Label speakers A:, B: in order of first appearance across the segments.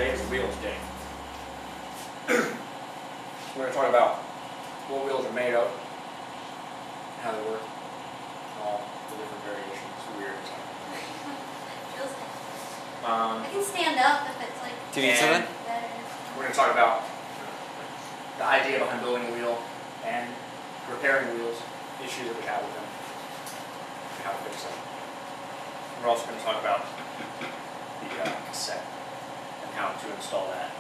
A: today is Wheels Day. We're going to talk about what wheels are made of, and how they work, all the different variations. Weird.
B: Feels good. I can stand up if it's like.
C: Do you need something?
A: We're going to talk about the idea behind building a wheel and repairing wheels, issues that we have with them, and how to fix them. We're also going to talk about the cassette and how to install that.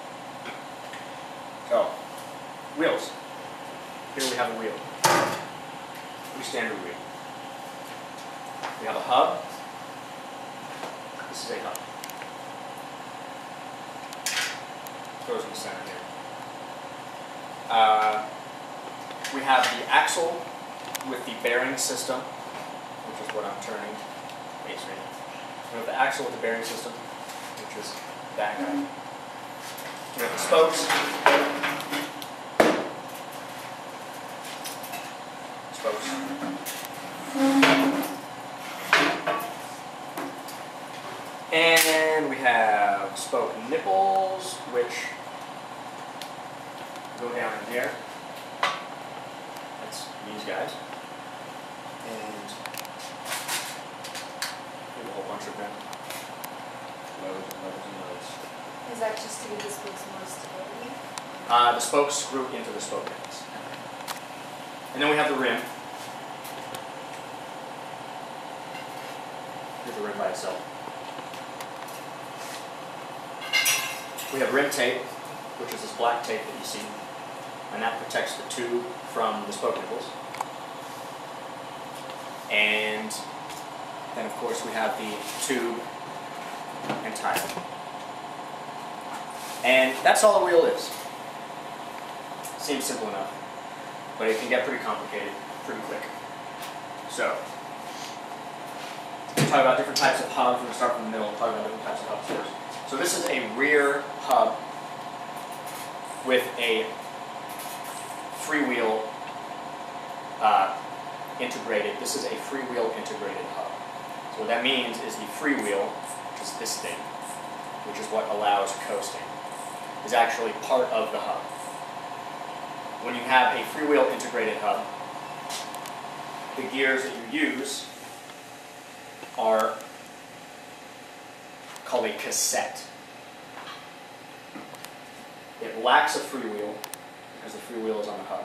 A: So, wheels. Here we have a wheel. Pretty standard wheel. We have a hub. This is a hub. Goes in the center here. We have the axle with the bearing system, which is what I'm turning. We have the axle with the bearing system, which is that guy. We have the spokes. And we have spoke nipples, which go down in here. That's these guys. And we have a whole bunch of them. Loads and loads and loads.
B: Is that just to give the spokes more stability?
A: The spokes screw into the spoke ends. And then we have the rim. Here's the rim by itself. We have rim tape, which is this black tape that you see, and that protects the tube from the spoke nipples. And then, of course, we have the tube and tire. And that's all a wheel is. Seems simple enough, but it can get pretty complicated pretty quick. So, we'll talk about different types of hubs. We're going to start from the middle and talk about different types of hubs first. So this is a rear hub with a freewheel integrated. This is a freewheel integrated hub. So what that means is the freewheel, which is this thing, which is what allows coasting, is actually part of the hub. When you have a freewheel integrated hub, the gears that you use are called a cassette. It lacks a freewheel because the freewheel is on the hub.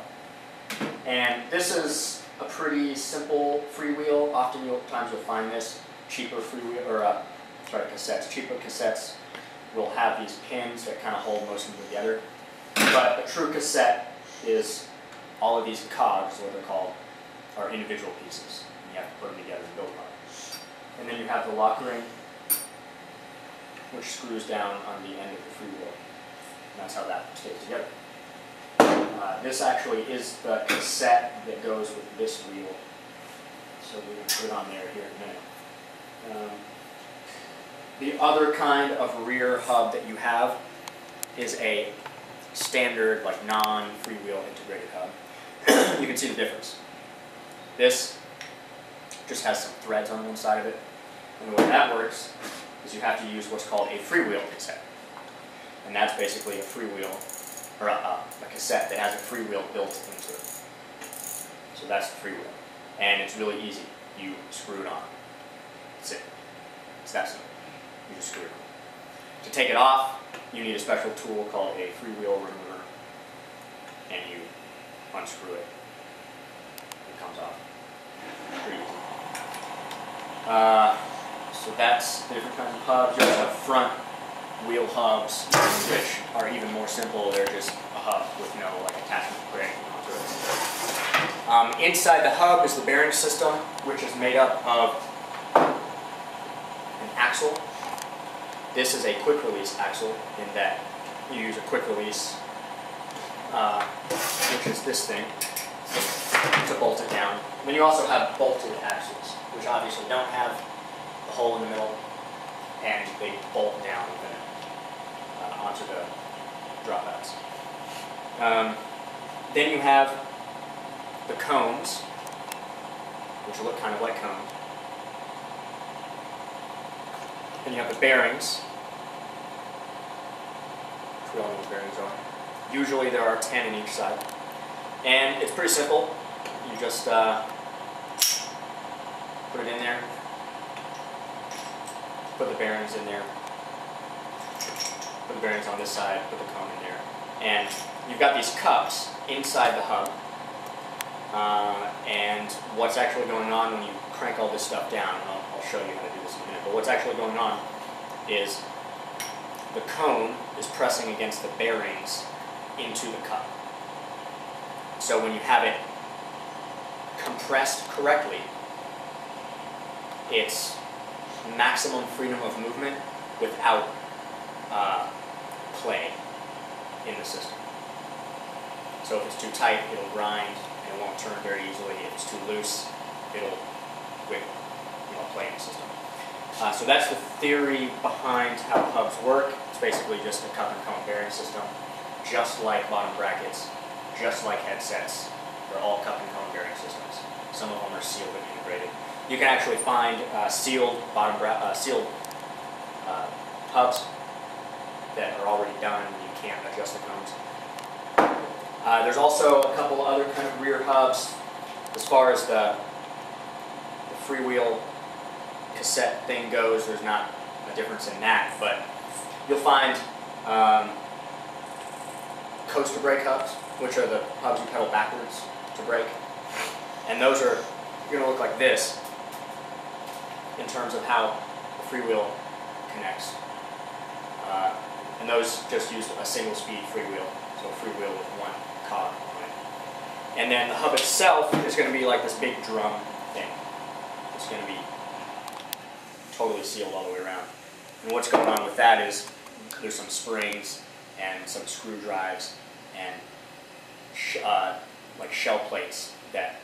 A: And this is a pretty simple freewheel. Oftentimes you'll find this cheaper freewheel, or cassettes. Cheaper cassettes will have these pins that kind of hold most of them together. But a true cassette is all of these cogs, what they're called, are individual pieces. And you have to put them together and build one. And then you have the lock ring, which screws down on the end of the freewheel. And that's how that stays together. This actually is the cassette that goes with this wheel. So we're going to put it on there here in a minute. The other kind of rear hub that you have is a standard, like non-freewheel integrated hub. You can see the difference. This just has some threads on one side of it. And the way that works is you have to use what's called a freewheel cassette. And that's basically a freewheel, or a cassette that has a freewheel built into it. So that's the freewheel. And it's really easy. You screw it on. That's it. It's that simple. You just screw it on. To take it off, you need a special tool called a freewheel remover. And you unscrew it. It comes off. Pretty easy. So that's the different kinds of hubs. You also have front wheel hubs, which are even more simple. They're just a hub with no attachment brake onto it. Inside the hub is the bearing system, which is made up of an axle. This is a quick release axle in that you use a quick release, which is this thing, to bolt it down. And then you also have bolted axles, which obviously don't have the hole in the middle, and they bolt down onto the dropouts. Then you have the cones, which look kind of like cones. Then you have the bearings, We all know what bearings are. Usually there are 10 in each side. And it's pretty simple. You just put it in there, put the bearings in there, put the bearings on this side, put the cone in there. And you've got these cups inside the hub. And what's actually going on when you crank all this stuff down, and I'll show you how to do this in a minute, but what's actually going on is the cone is pressing against the bearings into the cup. So when you have it compressed correctly, it's maximum freedom of movement without play in the system. So if it's too tight, it'll grind and it won't turn very easily. If it's too loose, it'll wiggle. You won't play in the system. So that's the theory behind how hubs work. It's basically just a cup and cone bearing system, just like bottom brackets, just like headsets. They're all cup and cone bearing systems. Some of them are sealed and integrated. You can actually find sealed hubs that are already done. You can't adjust the cones. There's also a couple other kind of rear hubs. As far as the freewheel cassette thing goes, there's not a difference in that, but you'll find coaster brake hubs, which are the hubs you pedal backwards to brake. And those are going to look like this in terms of how the freewheel connects. And those just use a single speed freewheel, so a freewheel with one cog on it. And then the hub itself is going to be like this big drum thing. It's going to be totally sealed all the way around. And what's going on with that is there's some springs and some screw drives and like shell plates that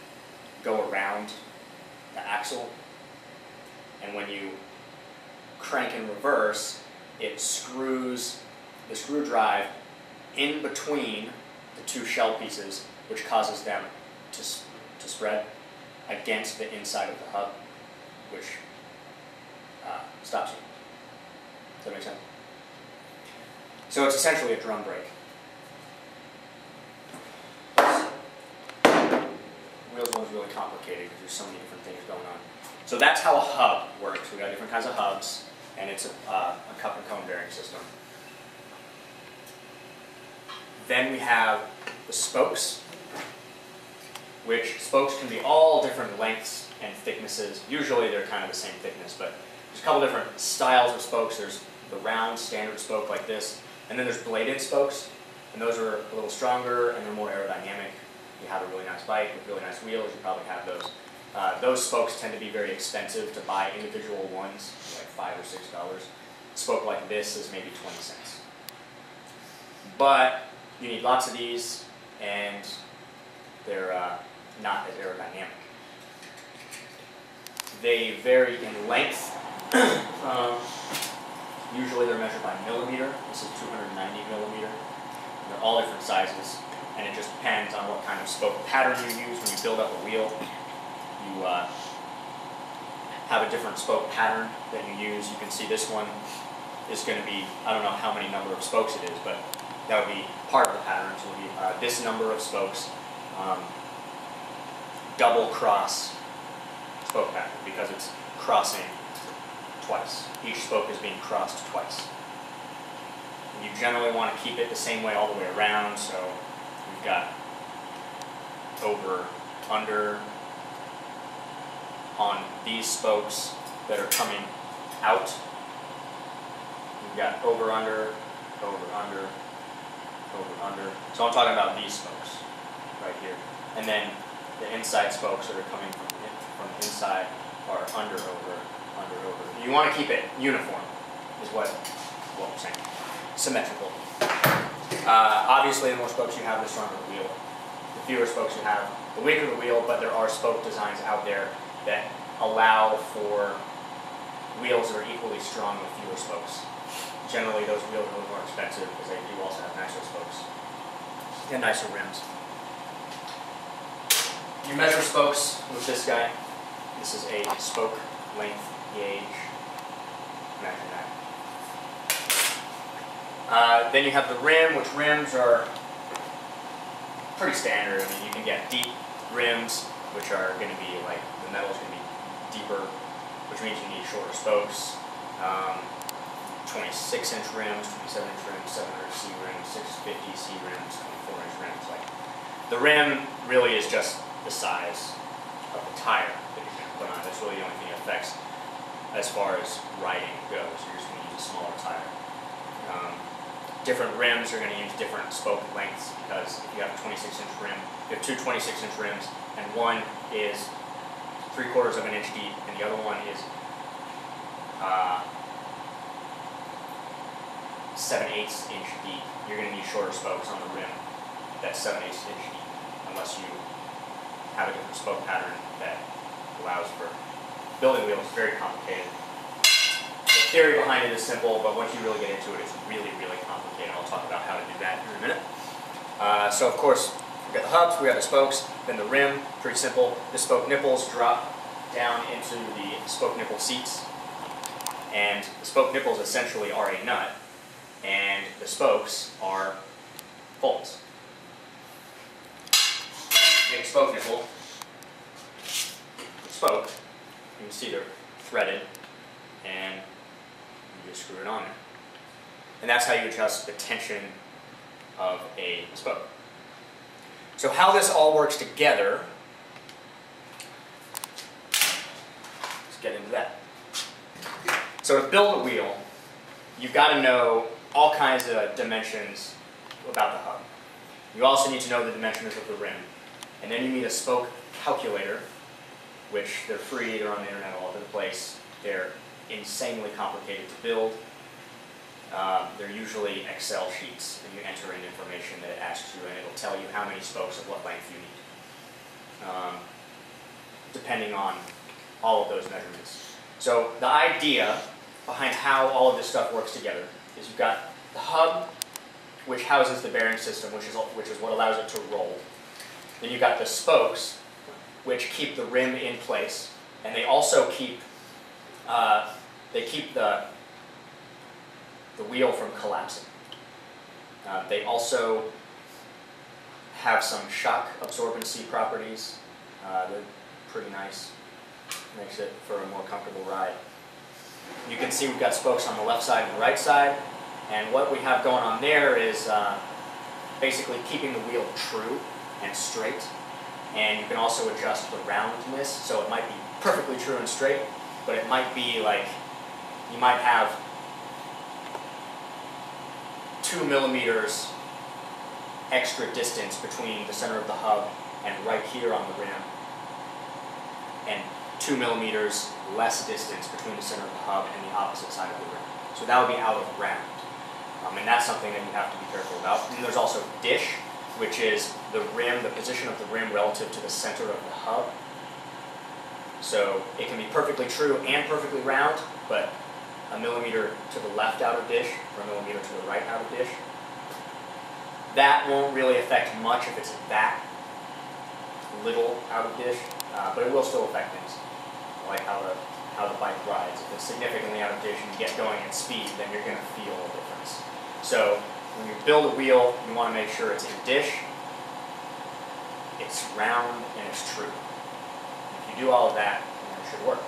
A: go around the axle. And when you crank in reverse, it screws the screw drive in between the two shell pieces, which causes them to spread against the inside of the hub, which stops you. Does that make sense? So it's essentially a drum brake. Wheels one's really complicated because there's so many different things going on. So that's how a hub works. We've got different kinds of hubs, and it's a cup and cone bearing system. Then we have the spokes, which spokes can be all different lengths and thicknesses. Usually they're kind of the same thickness, but there's a couple different styles of spokes. There's the round standard spoke like this, and then there's bladed spokes, and those are a little stronger and they're more aerodynamic. You have a really nice bike with really nice wheels, you probably have those. Those spokes tend to be very expensive to buy individual ones, like $5 or $6. A spoke like this is maybe 20 cents. But you need lots of these, and they're not as aerodynamic. They vary in length. Usually they're measured by millimeter. This is 290 millimeter. They're all different sizes, and it just depends on what kind of spoke pattern you use when you build up a wheel. You have a different spoke pattern that you use. You can see this one is going to be, I don't know how many number of spokes it is, but that would be part of the pattern. So it would be this number of spokes, double cross spoke pattern, because it's crossing twice. Each spoke is being crossed twice. And you generally want to keep it the same way all the way around, so we've got over, under on these spokes that are coming out. We've got over, under, over, under, over, under. So I'm talking about these spokes right here. And then the inside spokes that are coming from the inside are under, over, under, over. You want to keep it uniform, is what I'm saying. Symmetrical. Obviously, the more spokes you have, the stronger the wheel. The fewer spokes you have, the weaker the wheel, but there are spoke designs out there that allow for wheels that are equally strong with fewer spokes. Generally, those wheels are a little more expensive because they do also have nicer spokes and nicer rims. You measure spokes with this guy. This is a spoke length gauge. Measure that. Then you have the rim, which rims are pretty standard. I mean, you can get deep rims, which are going to be like, the metal's going to be deeper, which means you need shorter spokes. 26-inch rims, 27-inch rims, 700C rims, 650C rims, 24-inch rims. Like, the rim really is just the size of the tire that you're going to put on. That's really the only thing that affects as far as riding goes. You're just going to use a smaller tire. Different rims are going to use different spoke lengths, because if you have a 26-inch rim, you have two 26-inch rims, and one is 3/4 of an inch deep, and the other one is 7/8 inch deep. You're going to need shorter spokes on the rim that's 7/8 inch deep, unless you have a different spoke pattern that allows for building wheels. It's very complicated. The theory behind it is simple, but once you really get into it, it's really, really complicated. I'll talk about how to do that in a minute. So of course, we've got the hubs, we have the spokes, then the rim, pretty simple. The spoke nipples drop down into the spoke nipple seats, and the spoke nipples essentially are a nut, and the spokes are bolts. Take a spoke nipple, spoke, you can see they're threaded, and you just screw it on there. And that's how you adjust the tension of a spoke. So how this all works together, let's get into that. So to build a wheel, you've got to know all kinds of dimensions about the hub. You also need to know the dimensions of the rim. And then you need a spoke calculator, which they're free, they're on the internet all over the place. They're insanely complicated to build. They're usually Excel sheets, and you enter in information that it asks you, and it'll tell you how many spokes of what length you need, depending on all of those measurements. So the idea behind how all of this stuff works together is you've got the hub, which houses the bearing system, which is what allows it to roll. Then you've got the spokes, which keep the rim in place, and they also keep the wheel from collapsing. They also have some shock absorbency properties. They're pretty nice. Makes it for a more comfortable ride. You can see we've got spokes on the left side and the right side, and what we have going on there is basically keeping the wheel true and straight. And you can also adjust the roundness, so it might be perfectly true and straight, but it might be like, you might have 2 millimeters extra distance between the center of the hub and right here on the rim, and 2 millimeters less distance between the center of the hub and the opposite side of the rim. So that would be out of round. And that's something that you have to be careful about. And there's also dish, which is the rim, the position of the rim relative to the center of the hub. So it can be perfectly true and perfectly round, but a millimeter to the left out of dish, or a millimeter to the right out of dish. That won't really affect much if it's that little out of dish, but it will still affect things, like how the bike rides. If it's significantly out of dish and you get going at speed, then you're going to feel a difference. So when you build a wheel, you want to make sure it's in dish, it's round, and it's true. If you do all of that, then it should work.